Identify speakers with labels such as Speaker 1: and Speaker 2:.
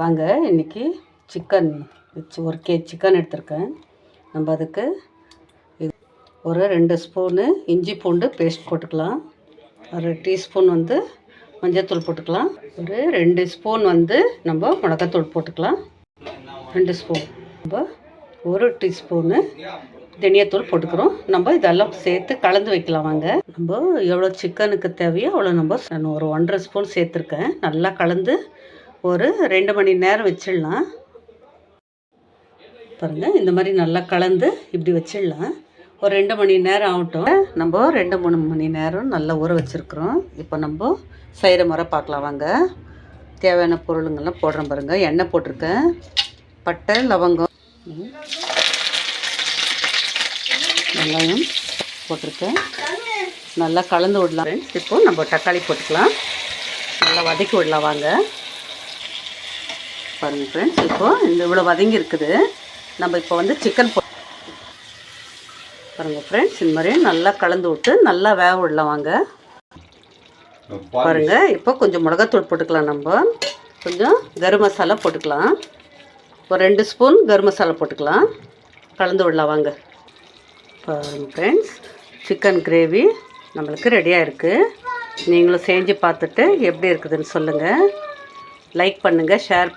Speaker 1: வாங்க இன்றைக்கி சிக்கன் வச்சு 1 kg சிக்கன் எடுத்திருக்கேன். நம்ம அதுக்கு ஒரு 2 ஸ்பூனு இஞ்சி பூண்டு பேஸ்ட் போட்டுக்கலாம். 1 டீஸ்பூன் வந்து மஞ்சள்தூள் போட்டுக்கலாம். ஒரு 2 ஸ்பூன் வந்து நம்ம மிளகாத்தூள் போட்டுக்கலாம். 2 ஸ்பூன் நம்ம 1 டீஸ்பூனு தனியாத்தூள் போட்டுக்கிறோம். நம்ம இதெல்லாம் சேர்த்து கலந்து வைக்கலாம். வாங்க நம்ம எவ்வளோ சிக்கனுக்கு தேவையோ அவ்வளோ நான் ஒரு 1.5 ஸ்பூன் சேர்த்துருக்கேன். நல்லா கலந்து ஒரு 2 மணி நேரம் வச்சிடலாம். பாருங்கள், இந்த மாதிரி நல்லா கலந்து இப்படி வச்சிடலாம். ஒரு 2 மணி நேரம் ஆகட்டும். நம்ம 2-3 மணி நேரம் நல்லா ஊற வச்சுருக்குறோம். இப்போ நம்ம செய்கிற முறை பார்க்கலாம். வாங்க தேவையான பொருளுங்கள்லாம் போடுறேன். பாருங்கள், எண்ணெய் போட்டிருக்கேன், பட்டை, லவங்கம், வெங்காயம் போட்டிருக்கேன். நல்லா கலந்து விடலாம். இப்போ நம்ம தக்காளி போட்டுக்கலாம். நல்லா வதக்கி விடலாம். வாங்க பாருங்கள் ஃப்ரெண்ட்ஸ், இப்போது இவ்வளோ வதங்கி இருக்குது. நம்ம இப்போ வந்து சிக்கன் பாருங்கள் ஃப்ரெண்ட்ஸ், இந்த மாதிரி நல்லா கலந்து விட்டு நல்லா வேக விடலாம். வாங்க பாருங்கள், இப்போ கொஞ்சம் மிளகாத்தூள் போட்டுக்கலாம். நம்ம கொஞ்சம் கரம் மசாலா போட்டுக்கலாம். ஒரு 2 ஸ்பூன் கரம் மசாலா போட்டுக்கலாம். கலந்து விடலாம். வாங்க பாருங்கள் ஃப்ரெண்ட்ஸ், சிக்கன் கிரேவி நம்மளுக்கு ரெடியாக இருக்குது. நீங்களும் செஞ்சு பார்த்துட்டு எப்படி இருக்குதுன்னு சொல்லுங்கள். லைக் பண்ணுங்கள், ஷேர்